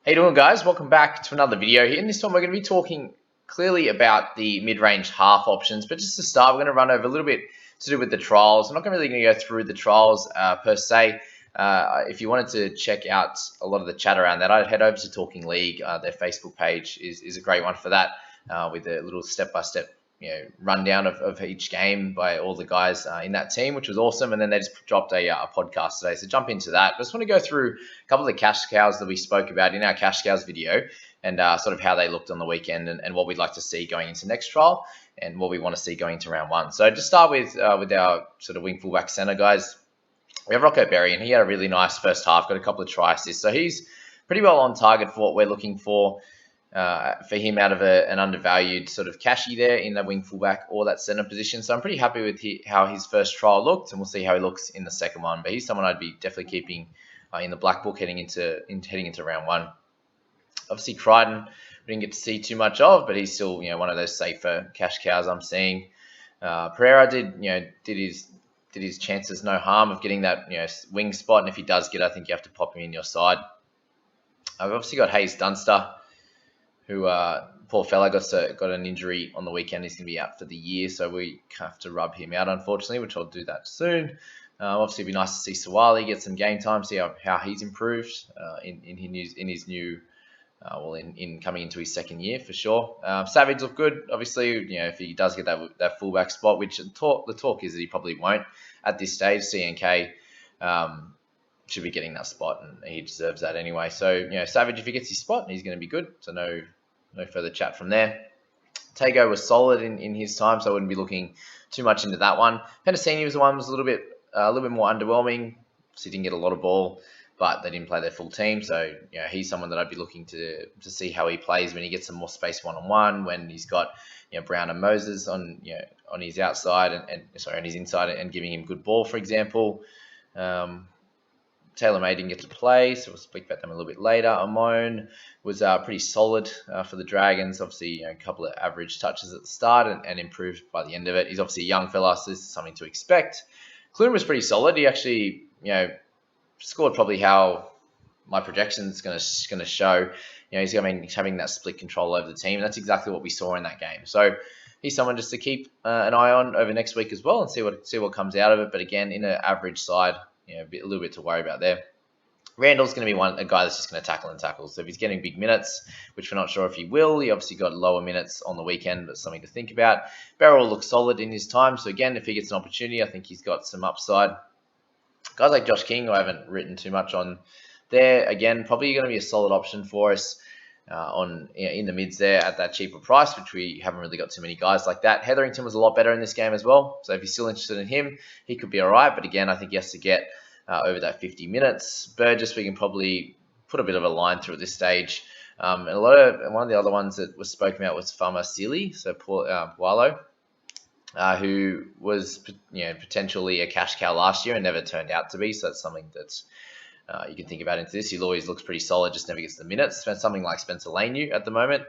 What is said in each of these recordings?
How you doing, guys? Welcome back to another video here. In this one, we're going to be talking clearly about the mid-range half options, but just to start, we're going to run over a little bit to do with the trials. I'm not really going to go through the trials per se. If you wanted to check out a lot of the chat around that, I'd head over to Talking League. Their Facebook page is a great one for that, with a little step-by-step rundown of each game by all the guys in that team, which was awesome. And then they just dropped a podcast today, so jump into that. I just want to go through a couple of the cash cows that we spoke about in our cash cows video, and sort of how they looked on the weekend, and what we'd like to see going into next trial, and what we want to see going into round one. So just start with our sort of wing fullback center guys. We have Rocco Berry, and he had a really nice first half, got a couple of try assists, so he's pretty well on target for what we're looking for him out of an undervalued sort of cashy there in the wing fullback or that center position. So I'm pretty happy with how his first trial looked, and we'll see how he looks in the second one. But he's someone I'd be definitely keeping in the black book heading into round one. Obviously, Crichton we didn't get to see too much of, but he's still one of those safer cash cows I'm seeing. Pereira did his chances no harm of getting that wing spot, and if he does get, I think you have to pop him in your side. I've obviously got Hayes Dunster, who poor fella got an injury on the weekend. He's going to be out for the year, so we have to rub him out, unfortunately, which I'll do that soon. Obviously, it'd be nice to see Sawali get some game time, see how he's improved in his new, in coming into his second year for sure. Savage looked good, obviously. If he does get that fullback spot, which the talk is that he probably won't at this stage. CNK should be getting that spot, and he deserves that anyway. So, Savage, if he gets his spot, he's going to be good. So no further chat from there. Tago was solid in his time, so I wouldn't be looking too much into that one. Penasini was the one was a little bit more underwhelming. So he didn't get a lot of ball, but they didn't play their full team. So, he's someone that I'd be looking to see how he plays when he gets some more space one-on-one, when he's got Brown and Moses on his outside and on his inside, and giving him good ball, for example. Taylor May didn't get to play, so we'll speak about them a little bit later. Amon was pretty solid for the Dragons. Obviously, a couple of average touches at the start and improved by the end of it. He's obviously a young fella, so this is something to expect. Clune was pretty solid. He actually, scored probably how my projection is going to show. He's having that split control over the team, and that's exactly what we saw in that game. So he's someone just to keep an eye on over next week as well, and see what comes out of it. But again, in an average side, a little bit to worry about there. Randall's going to be a guy that's just going to tackle and tackle. So if he's getting big minutes, which we're not sure if he will, he obviously got lower minutes on the weekend, but something to think about. Barrel looks solid in his time. So again, if he gets an opportunity, I think he's got some upside. Guys like Josh King, who I haven't written too much on there, again, probably going to be a solid option for us in the mids there at that cheaper price, which we haven't really got too many guys like that. Hetherington was a lot better in this game as well. So if you're still interested in him, he could be all right. But again, I think he has to get over that 50 minutes. Burgess, we can probably put a bit of a line through at this stage. And one of the other ones that was spoken about was Fama Sealy, so Pualo, who was potentially a cash cow last year and never turned out to be. So that's something that's you can think about into this. He always looks pretty solid, just never gets the minutes. Something like Spencer Laneu at the moment.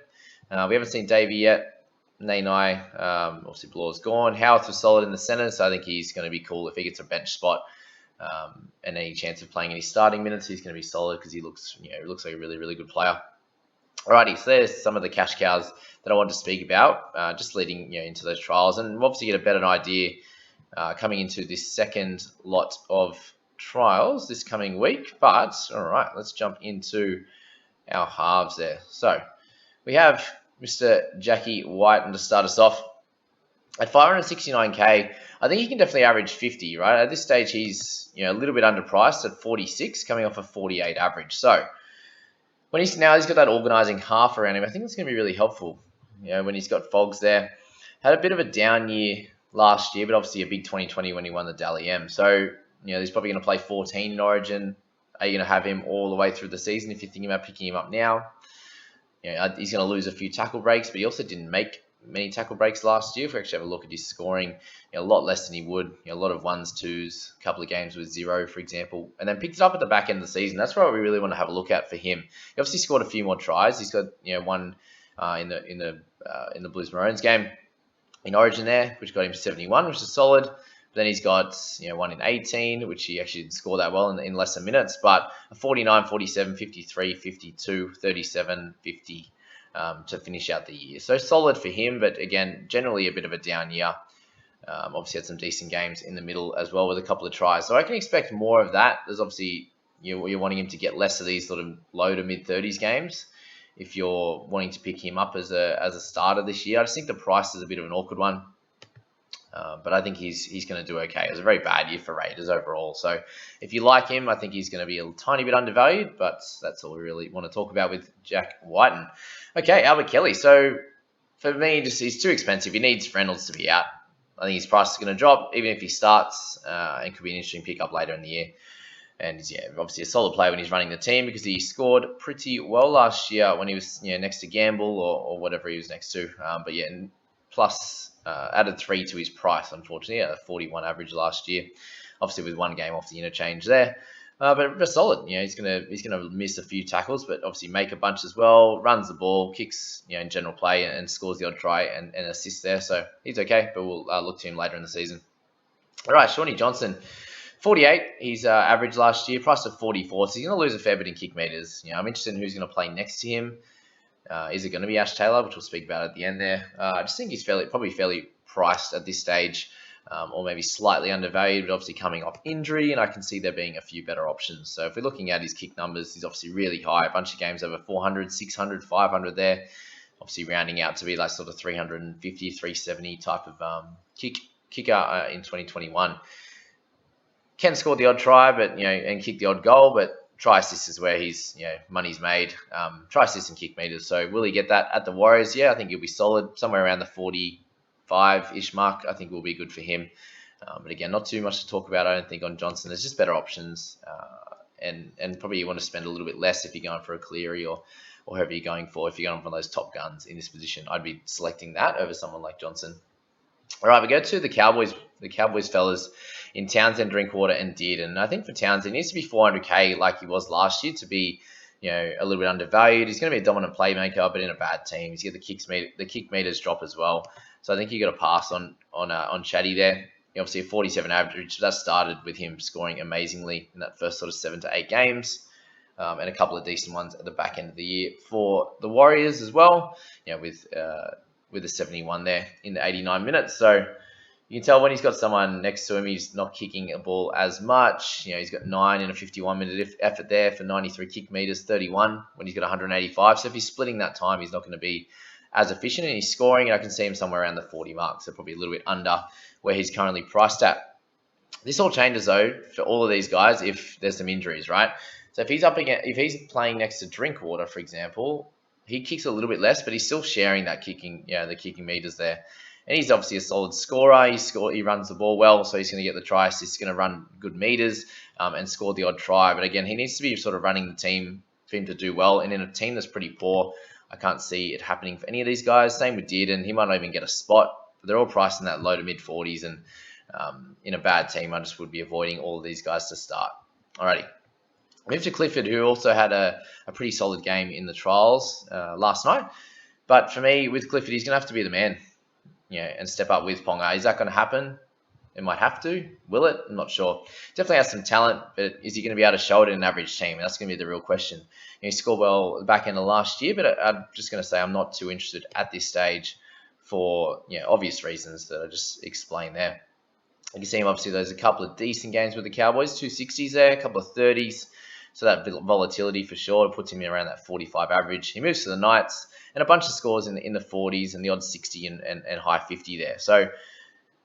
We haven't seen Davey yet. Nanai, obviously Blaw's gone. Howarth was solid in the centre, so I think he's going to be cool if he gets a bench spot and any chance of playing any starting minutes. He's going to be solid because he looks like a really, really good player. Alrighty, so there's some of the cash cows that I want to speak about, just leading into those trials, and we'll obviously get a better idea coming into this second lot of trials this coming week. But all right, let's jump into our halves there. So we have Mr. Jackie White, and to start us off at 569k, I think he can definitely average 50. Right at this stage, he's a little bit underpriced at 46, coming off a 48 average. So when he's got that organising half around him, I think it's going to be really helpful. When he's got Fogs there, had a bit of a down year last year, but obviously a big 2020 when he won the Dally M. So he's probably going to play 14 in Origin. Are you going to have him all the way through the season if you're thinking about picking him up now? He's going to lose a few tackle breaks, but he also didn't make many tackle breaks last year. If we actually have a look at his scoring, a lot less than he would. A lot of 1s, 2s, a couple of games with 0, for example, and then picked it up at the back end of the season. That's what we really want to have a look at for him. He obviously scored a few more tries. He's got one in the Blues Maroons game in Origin there, which got him 71, which is solid. Then he's got one in 18, which he actually didn't score that well in lesser minutes, but a 49, 47, 53, 52, 37, 50 to finish out the year. So solid for him, but again, generally a bit of a down year. Obviously had some decent games in the middle as well with a couple of tries. So I can expect more of that. There's obviously you're wanting him to get less of these sort of low to mid 30s games if you're wanting to pick him up as a starter this year. I just think the price is a bit of an awkward one. But I think he's going to do okay. It was a very bad year for Raiders overall. So if you like him, I think he's going to be a tiny bit undervalued, but that's all we really want to talk about with Jack Whiten. Okay, Albert Kelly. So for me, he's too expensive. He needs Reynolds to be out. I think his price is going to drop, even if he starts, and could be an interesting pickup later in the year. And he's obviously a solid player when he's running the team because he scored pretty well last year when he was next to Gamble or whatever he was next to. But plus added 3 to his price, unfortunately, at a 41 average last year. Obviously with one game off the interchange there. But solid, he's gonna miss a few tackles, but obviously make a bunch as well. Runs the ball, kicks, in general play, and scores the odd try and assist there. So he's okay, but we'll look to him later in the season. All right, Shaunie Johnson, 48. He's average last year, price of 44. So he's gonna lose a fair bit in kick meters. I'm interested in who's gonna play next to him. Is it going to be Ash Taylor, which we'll speak about at the end there? I just think he's probably fairly priced at this stage. Or maybe slightly undervalued, but obviously coming off injury, and I can see there being a few better options. So if we're looking at his kick numbers, he's obviously really high. A bunch of games over 400, 600, 500 there. Obviously rounding out to be like sort of 350, 370 type of kicker in 2021. Can score the odd try, but and kick the odd goal, but try assist is where he's money's made. Try assist and kick meters. So will he get that at the Warriors? Yeah, I think he'll be solid somewhere around the 45-ish mark. I think will be good for him. But again, not too much to talk about, I don't think, on Johnson. There's just better options, and probably you want to spend a little bit less if you're going for a Cleary or whoever you're going for. If you're going for those top guns in this position, I'd be selecting that over someone like Johnson. All right, we go to the Cowboys. The Cowboys fellas in Townsend, Drinkwater, and Dearden. And I think for Townsend, he needs to be 400k like he was last year to be, a little bit undervalued. He's going to be a dominant playmaker, but in a bad team. He's got the kick meters drop as well. So I think you got to pass on Chatty there. Obviously a 47 average. That started with him scoring amazingly in that first sort of 7 to 8 games, and a couple of decent ones at the back end of the year for the Warriors as well. With a 71 there in the 89 minutes. So you can tell when he's got someone next to him, he's not kicking a ball as much. He's got 9 in a 51-minute effort there for 93 kick meters, 31 when he's got 185. So if he's splitting that time, he's not going to be as efficient, and he's scoring, and I can see him somewhere around the 40 mark, so probably a little bit under where he's currently priced at. This all changes, though, for all of these guys if there's some injuries, right? So if he's playing next to Drinkwater, for example, he kicks a little bit less, but he's still sharing that kicking, the kicking meters there. And he's obviously a solid scorer. He runs the ball well, so he's going to get the try assist. He's going to run good meters and score the odd try. But again, he needs to be sort of running the team for him to do well. And in a team that's pretty poor, I can't see it happening for any of these guys. Same with Dearden. He might not even get a spot. But they're all priced in that low to mid 40s. And in a bad team, I just would be avoiding all of these guys to start. Alrighty. Move to Clifford, who also had a pretty solid game in the trials last night. But for me, with Clifford, he's going to have to be the man, and step up with Ponga. Is that going to happen? It might have to. Will it? I'm not sure. Definitely has some talent, but is he going to be able to show it in an average team? That's going to be the real question. He scored well at the back end of last year, but I'm just going to say I'm not too interested at this stage for obvious reasons that I just explained there. You can see him, obviously, there's a couple of decent games with the Cowboys, 2 60s there, a couple of 30s. So that volatility for sure puts him around that 45 average. He moves to the Knights and a bunch of scores in the 40s and the odd 60 and high 50 there. So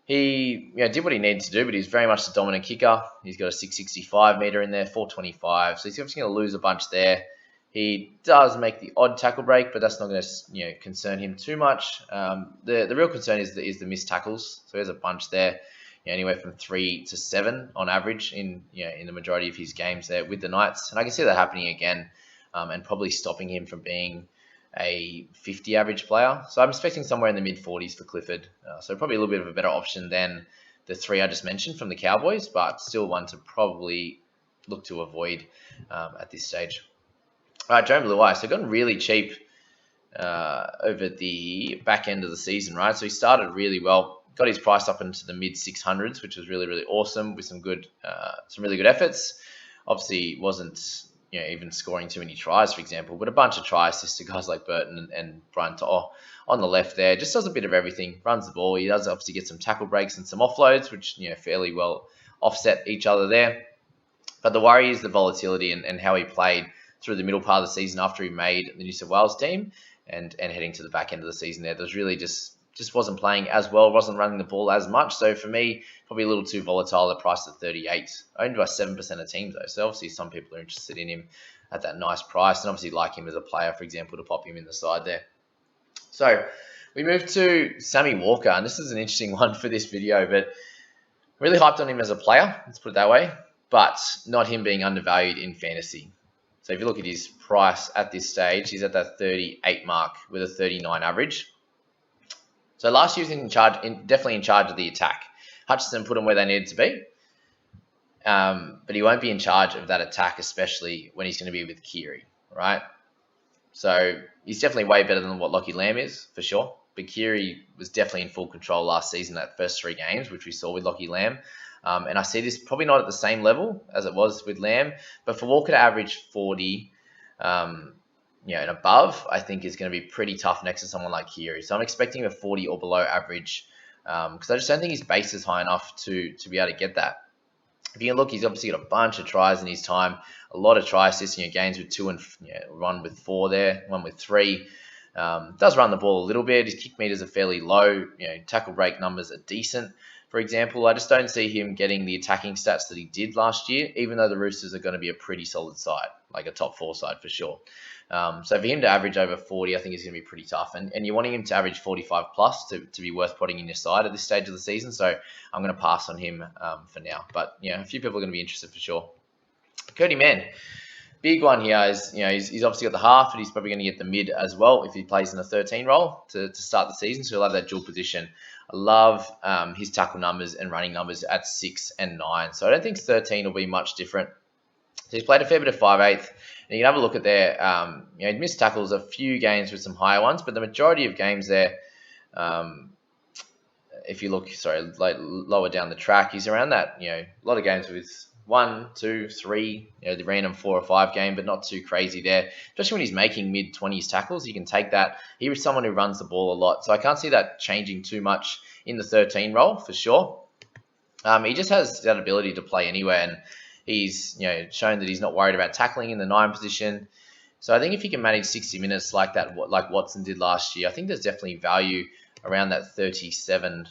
he did what he needed to do, but he's very much the dominant kicker. He's got a 665 meter in there, 425. So he's obviously going to lose a bunch there. He does make the odd tackle break, but that's not going to concern him too much. The real concern is the missed tackles. So there's a bunch there. Anywhere from 3 to 7 on average in the majority of his games there with the Knights. And I can see that happening again and probably stopping him from being a 50 average player. So I'm expecting somewhere in the mid 40s for Clifford. So probably a little bit of a better option than the 3 I just mentioned from the Cowboys, but still one to probably look to avoid at this stage. All right, Joe Blue Eyes. So gotten really cheap over the back end of the season, right? So he started really well. got his price up into the mid 600s, which was really, really awesome with some really good efforts. Obviously, wasn't even scoring too many tries, for example, but a bunch of try assists to guys like Burton and Brian To'o on the left there. Just does a bit of everything. Runs the ball. He does obviously get some tackle breaks and some offloads, which fairly well offset each other there. But the worry is the volatility and how he played through the middle part of the season after he made the New South Wales team and heading to the back end of the season there. There's really just wasn't playing as well, wasn't running the ball as much. So for me, probably a little too volatile. The price at 38, owned by 7% of teams though. So obviously some people are interested in him at that nice price and obviously like him as a player, for example, to pop him in the side there. So we move to Sammy Walker, and this is an interesting one for this video, but really hyped on him as a player, let's put it that way, but not him being undervalued in fantasy. So if you look at his price at this stage, he's at that 38 mark with a 39 average. So last year he was definitely in charge of the attack. Hutchinson put them where they needed to be, but he won't be in charge of that attack, especially when he's going to be with Keary, right? So he's definitely way better than what Lachie Lamb is, for sure. But Keary was definitely in full control last season, that first 3 games, which we saw with Lachie Lamb. And I see this probably not at the same level as it was with Lamb, but for Walker to average 40, and above, I think is going to be pretty tough next to someone like Keary. So I'm expecting a 40 or below average because I just don't think his base is high enough to be able to get that. If you can look, he's obviously got a bunch of tries in his time, a lot of try assists, games with 2 and one with 4 there, one with 3. Does run the ball a little bit. His kick meters are fairly low. Tackle break numbers are decent. For example, I just don't see him getting the attacking stats that he did last year, even though the Roosters are going to be a pretty solid side, like a top 4 side for sure. So for him to average over 40, I think is going to be pretty tough. And you're wanting him to average 45 plus to be worth putting in your side at this stage of the season. So I'm going to pass on him for now. But a few people are going to be interested for sure. Cody Mann. Big one here is, he's obviously got the half, and he's probably going to get the mid as well if he plays in a 13 role to start the season. So he'll have that dual position. I love his tackle numbers and running numbers at 6 and 9. So I don't think 13 will be much different. So he's played a fair bit of 5/8. And you can have a look at there. He missed tackles a few games with some higher ones, but the majority of games there, if you look, lower down the track, he's around that, a lot of games with 1, 2, 3, the random 4 or 5 game, but not too crazy there. Especially when he's making mid-20s tackles, you can take that. He was someone who runs the ball a lot, so I can't see that changing too much in the 13 role for sure. He just has that ability to play anywhere, and he's shown that he's not worried about tackling in the 9 position. So I think if he can manage 60 minutes like Watson did last year, I think there's definitely value around that 37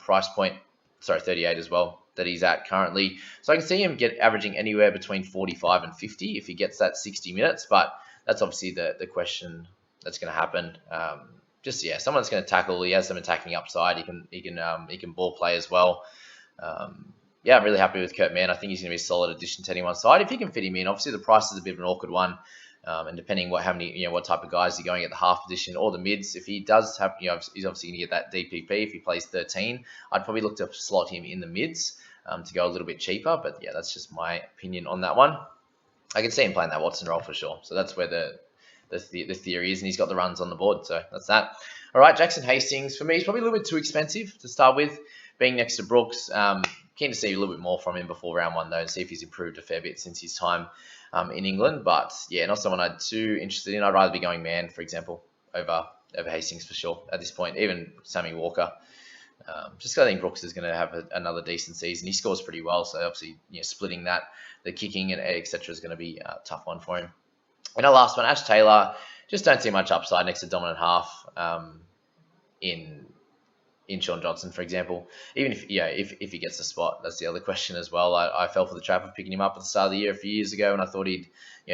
price point. 38 as well, that he's at currently. So I can see him averaging anywhere between 45 and 50 if he gets that 60 minutes, but that's obviously the question that's going to happen. Someone's going to tackle. He has some attacking upside. He can ball play as well. I'm really happy with Kurt Mann. I think he's going to be a solid addition to anyone's side if he can fit him in. Obviously, the price is a bit of an awkward one. And depending what type of guys are going at the half position or the mids, if he does have, he's obviously going to get that DPP if he plays 13. I'd probably look to slot him in the mids to go a little bit cheaper. But that's just my opinion on that one. I can see him playing that Watson role for sure. So that's where the theory is, and he's got the runs on the board. So that's that. All right, Jackson Hastings for me is probably a little bit too expensive to start with, being next to Brooks. Keen to see a little bit more from him before round 1 though, and see if he's improved a fair bit since his time in England. But not someone I'm too interested in. I'd rather be going Mann, for example, over Hastings for sure at this point. Even Sammy Walker. Just I think Brooks is going to have another decent season. He scores pretty well, so obviously splitting that, the kicking and etc. is going to be a tough one for him. And our last one, Ash Taylor. Just don't see much upside next to dominant half in Shaunie Johnson, for example. Even if he gets the spot, that's the other question as well. I fell for the trap of picking him up at the start of the year a few years ago, and I thought he'd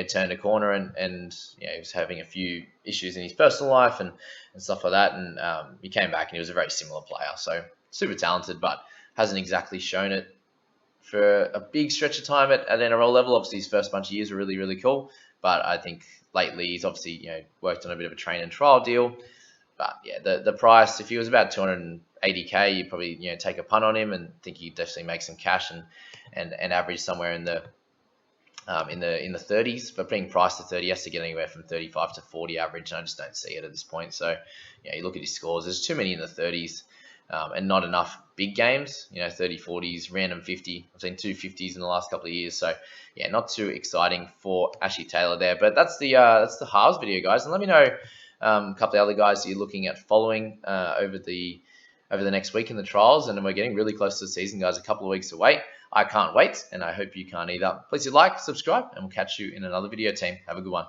turned a corner and he was having a few issues in his personal life and stuff like that. And he came back and he was a very similar player. So super talented, but hasn't exactly shown it for a big stretch of time at NRL level. Obviously, his first bunch of years were really, really cool. But I think lately he's obviously worked on a bit of a train and trial deal. But the price, if he was about 280k, you'd probably take a punt on him and think he'd definitely make some cash and average somewhere in the 30s. But being priced at 30, he has to get anywhere from 35 to 40 average, and I just don't see it at this point. So you look at his scores. There's too many in the 30s. and not enough big games, 30, 40s, random 50. I've seen 250s in the last couple of years. So, yeah, not too exciting for Ashley Taylor there. But that's the halves video, guys. And let me know a couple of other guys that you're looking at following over the next week in the trials. And then we're getting really close to the season, guys. A couple of weeks away. I can't wait, and I hope you can't either. Please like, subscribe, and we'll catch you in another video, team. Have a good one.